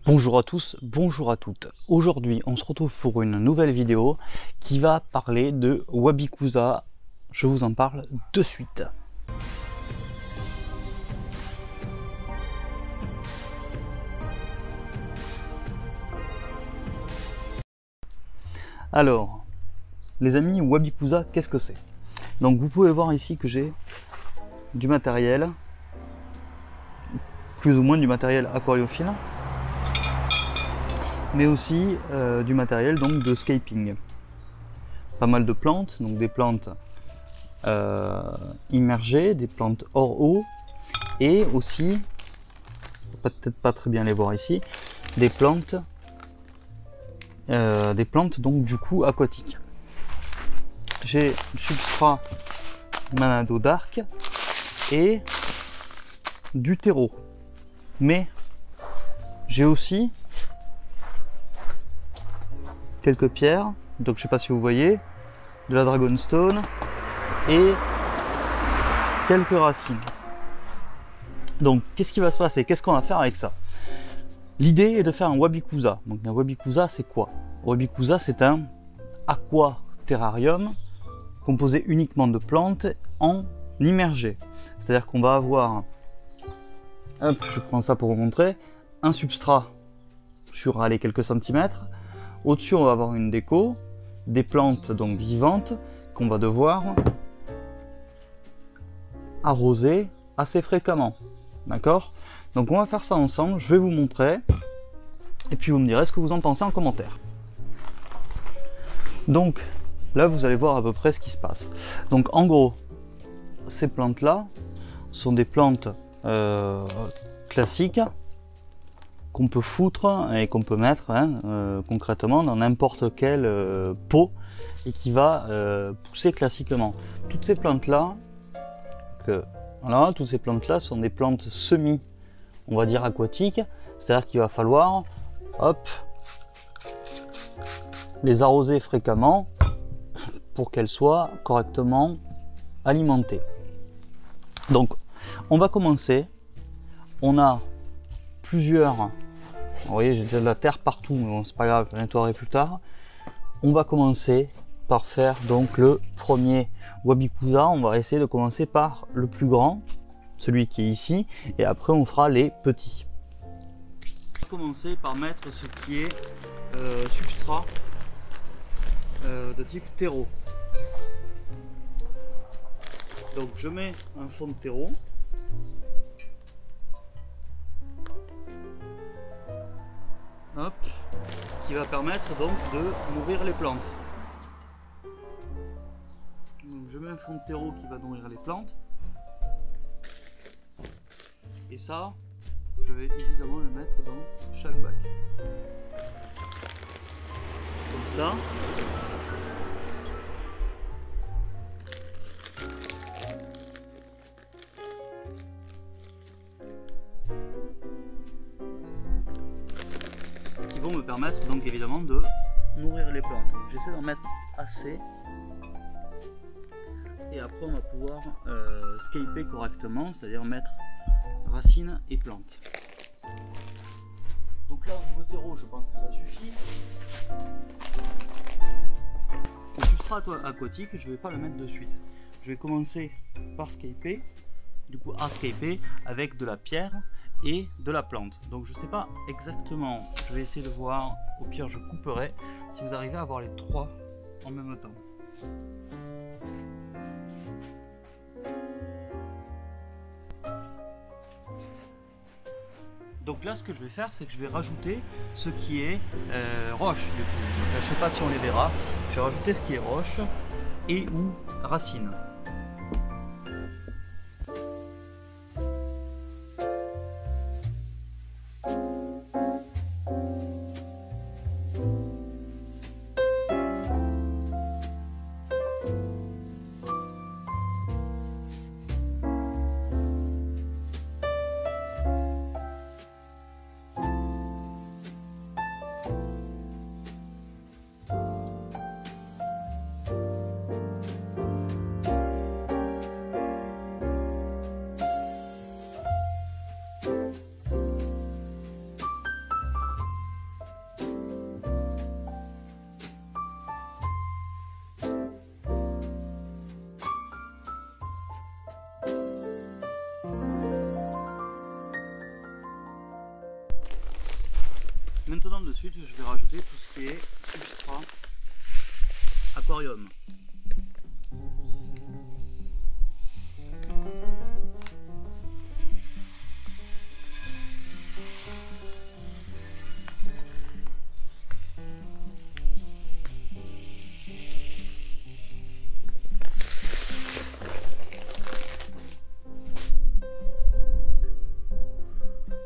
Bonjour à tous, bonjour à toutes. Aujourd'hui, on se retrouve pour une nouvelle vidéo qui va parler de Wabikusa. Je vous en parle de suite. Alors, les amis, Wabikusa, qu'est-ce que c'est? Donc, vous pouvez voir ici que j'ai du matériel, plus ou moins du matériel aquariophile, mais aussi du matériel donc de scaping. Pas mal de plantes, donc des plantes immergées, des plantes hors eau, et aussi, peut-être pas très bien les voir ici, des plantes donc du coup aquatiques. J'ai substrat Manado Dark et du terreau, mais j'ai aussi quelques pierres, donc je sais pas si vous voyez, de la Dragonstone et quelques racines. Donc qu'est-ce qui va se passer? Qu'est-ce qu'on va faire avec ça? L'idée est de faire un Wabikusa. Donc un Wabikusa, c'est quoi? Wabikusa, c'est un aquaterrarium composé uniquement de plantes en immergé. C'est-à-dire qu'on va avoir, hop, je prends ça pour vous montrer, un substrat sur allez, quelques centimètres. Au-dessus, on va avoir une déco, des plantes donc vivantes qu'on va devoir arroser assez fréquemment. D'accord? Donc on va faire ça ensemble, je vais vous montrer et puis vous me direz ce que vous en pensez en commentaire. Donc là, vous allez voir à peu près ce qui se passe. Donc en gros, ces plantes-là sont des plantes classiques qu'on peut foutre et qu'on peut mettre concrètement dans n'importe quel pot et qui va pousser classiquement. Toutes ces plantes-là, voilà, toutes ces plantes-là sont des plantes semi, on va dire aquatiques, c'est-à-dire qu'il va falloir, hop, les arroser fréquemment pour qu'elles soient correctement alimentées. Donc, on va commencer. On a plusieurs. Vous voyez, j'ai déjà de la terre partout, mais bon, c'est pas grave, je nettoierai plus tard. On va commencer par faire donc le premier Wabikusa. On va essayer de commencer par le plus grand, celui qui est ici, et après on fera les petits. On va commencer par mettre ce qui est substrat de type terreau. Donc je mets un fond de terreau. Hop, qui va permettre donc de nourrir les plantes. Donc je mets un fond de terreau qui va nourrir les plantes. Et ça, je vais évidemment le mettre dans chaque bac. Comme ça. Qui vont me permettre donc évidemment de nourrir les plantes. J'essaie d'en mettre assez. Et après on va pouvoir scaper correctement, c'est-à-dire mettre racines et plantes. Donc là au niveau terreau, je pense que ça suffit. Le substrat aquatique, je ne vais pas le mettre de suite. Je vais commencer par scaper, du coup à scaper avec de la pierre et de la plante. Donc je ne sais pas exactement, je vais essayer de voir, au pire je couperai, si vous arrivez à avoir les trois en même temps. Donc là, ce que je vais faire, c'est que je vais rajouter ce qui est roche. Du coup. Donc là, je ne sais pas si on les verra. Je vais rajouter ce qui est roche et ou racine. Maintenant de suite je vais rajouter tout ce qui est substrat aquarium.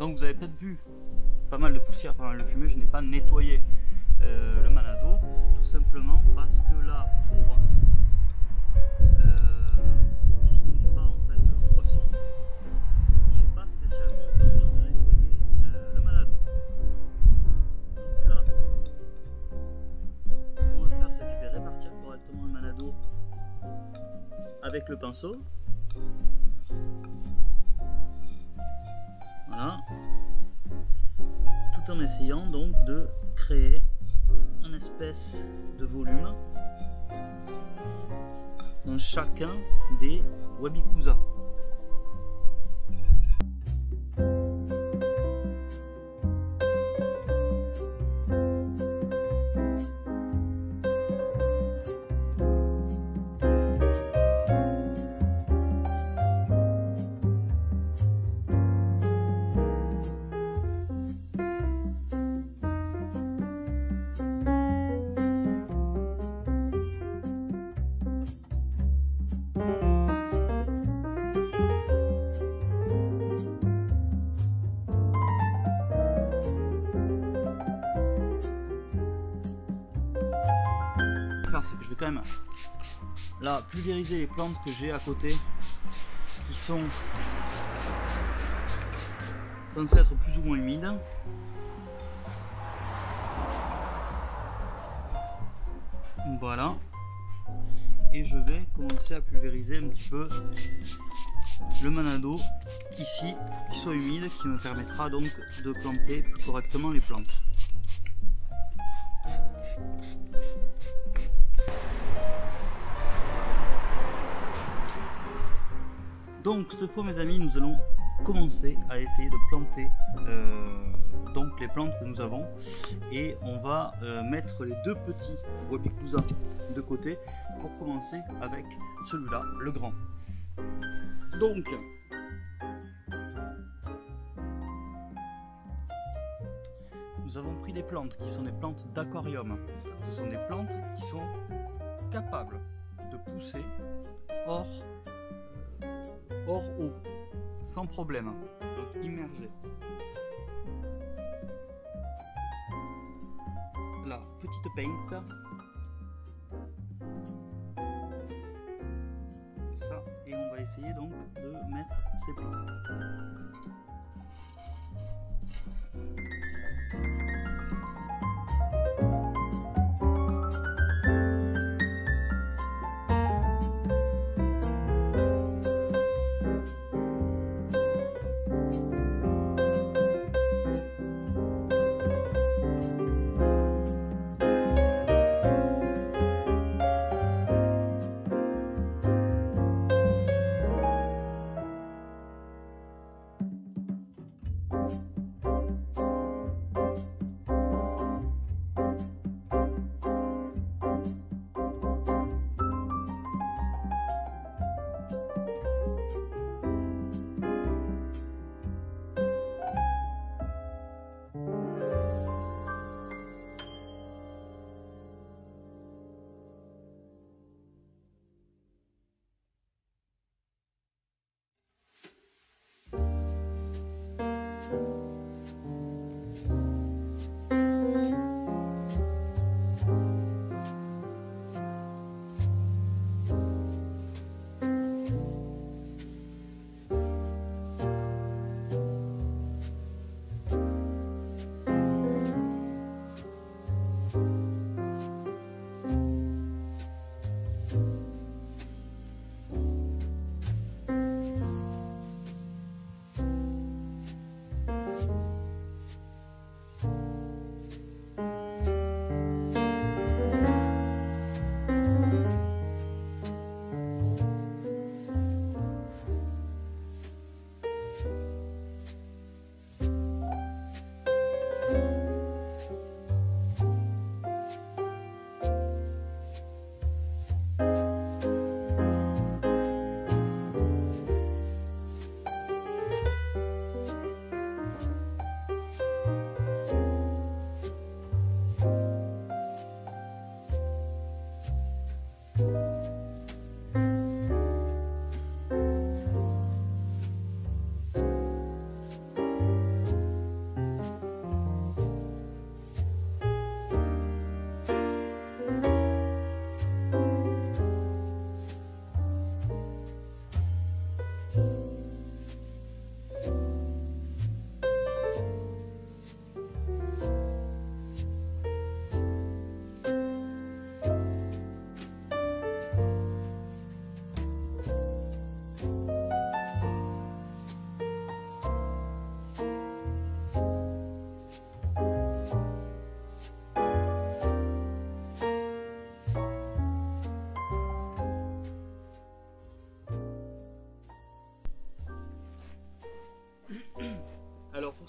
Donc vous avez peut-être vu pas mal de poussière, pas mal de fumée, je n'ai pas nettoyé le manado, tout simplement parce que là, pour tout ce qui n'est pas en fait poisson, j'ai pas spécialement besoin de nettoyer le manado. Donc là, ce qu'on va faire, c'est que je vais répartir correctement le manado avec le pinceau. Voilà. Tout en essayant donc de créer une espèce de volume dans chacun des wabikusa. C'est que je vais quand même là pulvériser les plantes que j'ai à côté qui sont censées être plus ou moins humides. Voilà, et je vais commencer à pulvériser un petit peu le manado ici pour qu'il soit humide, qui me permettra donc de planter plus correctement les plantes. Donc cette fois mes amis, nous allons commencer à essayer de planter donc les plantes que nous avons, et on va mettre les deux petits wabikusa de côté pour commencer avec celui-là, le grand. Donc nous avons pris des plantes qui sont des plantes d'aquarium. Ce sont des plantes qui sont capables de pousser hors eau, sans problème, donc immergé. La petite pince, ça, et on va essayer donc de mettre ces plantes.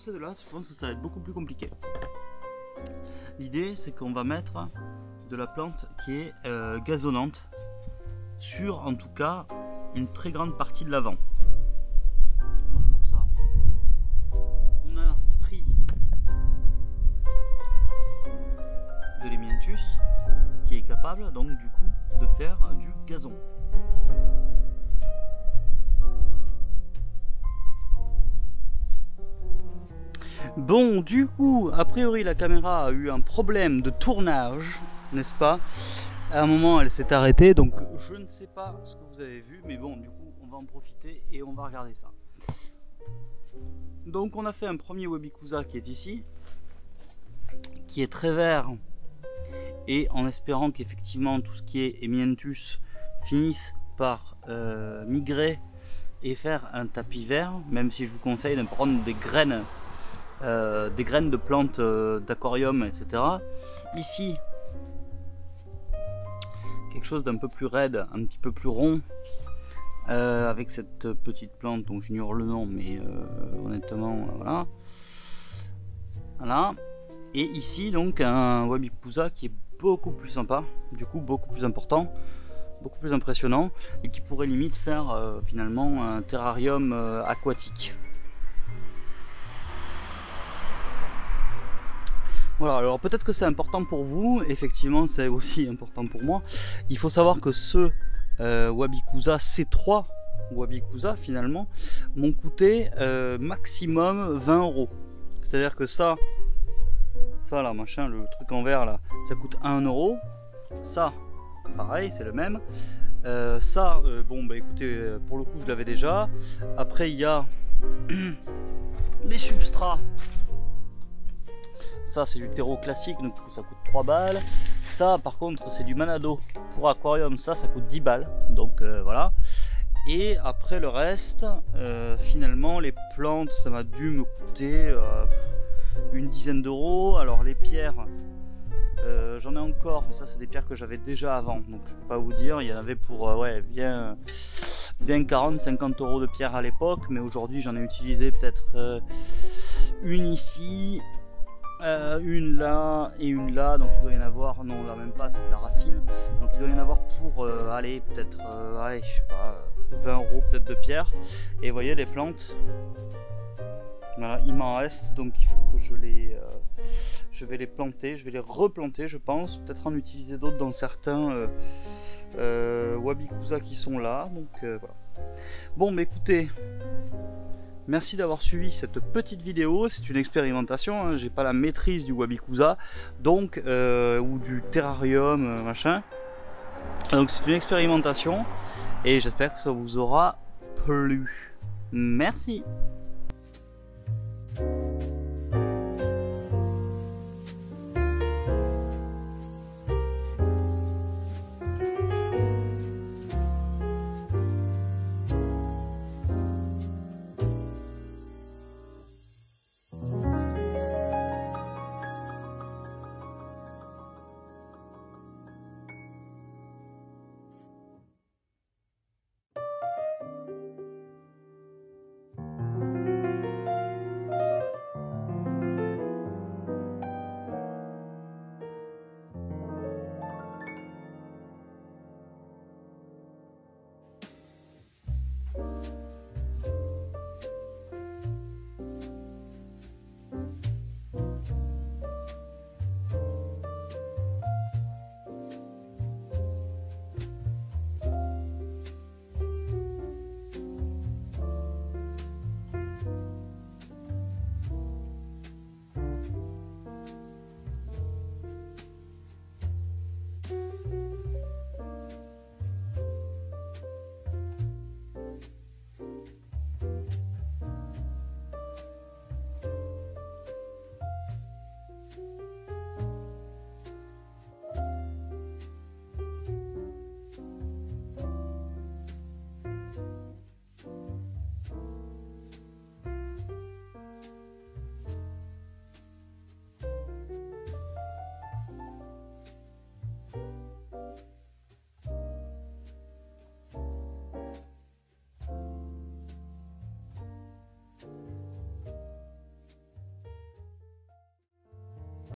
passer de là, je pense que ça va être beaucoup plus compliqué. L'idée, c'est qu'on va mettre de la plante qui est gazonnante sur, en tout cas, une très grande partie de l'avant. Donc pour ça, on a pris de l'hémianthus qui est capable donc du coup de faire du gazon. Bon, du coup, a priori la caméra a eu un problème de tournage, n'est-ce pas? À un moment elle s'est arrêtée, donc je ne sais pas ce que vous avez vu, mais bon, du coup on va en profiter et on va regarder ça. Donc on a fait un premier Wabikusa qui est ici, qui est très vert, et en espérant qu'effectivement tout ce qui est hémianthus finisse par migrer et faire un tapis vert, même si je vous conseille de prendre des graines de plantes d'aquarium, etc. Ici, quelque chose d'un peu plus raide, un petit peu plus rond, avec cette petite plante dont j'ignore le nom, mais honnêtement, voilà. Voilà. Et ici, donc, un Wabikusa qui est beaucoup plus sympa, du coup, beaucoup plus important, beaucoup plus impressionnant, et qui pourrait limite faire finalement un terrarium aquatique. Voilà, alors peut-être que c'est important pour vous, effectivement c'est aussi important pour moi. Il faut savoir que ce Wabikusa, ces 3 Wabikusa finalement, m'ont coûté maximum 20 €. C'est-à-dire que ça là, machin, le truc en vert là, ça coûte 1 €. Ça, pareil, c'est le même. Ça, bon bah écoutez, pour le coup je l'avais déjà. Après il y a les substrats. Ça c'est du terreau classique, donc ça coûte 3 balles. Ça par contre c'est du Manado pour aquarium, ça coûte 10 balles. Donc voilà. Et après le reste, finalement les plantes, ça m'a dû me coûter une dizaine d'euros. Alors les pierres, j'en ai encore, mais ça c'est des pierres que j'avais déjà avant. Donc je peux pas vous dire, il y en avait pour ouais, bien 40-50 € de pierres à l'époque. Mais aujourd'hui j'en ai utilisé peut-être une ici. Une là et une là, donc il doit y en avoir, non là même pas, c'est de la racine, donc il doit y en avoir pour aller peut-être, allez, je sais pas, 20 € peut-être de pierre. Et vous voyez les plantes, voilà, il m'en reste, donc il faut que je vais les planter, je vais les replanter je pense, peut-être en utiliser d'autres dans certains Wabikusa qui sont là, donc voilà. Bon mais écoutez, merci d'avoir suivi cette petite vidéo, c'est une expérimentation, hein. J'ai pas la maîtrise du Wabikusa, donc ou du terrarium, machin. Donc c'est une expérimentation et j'espère que ça vous aura plu. Merci.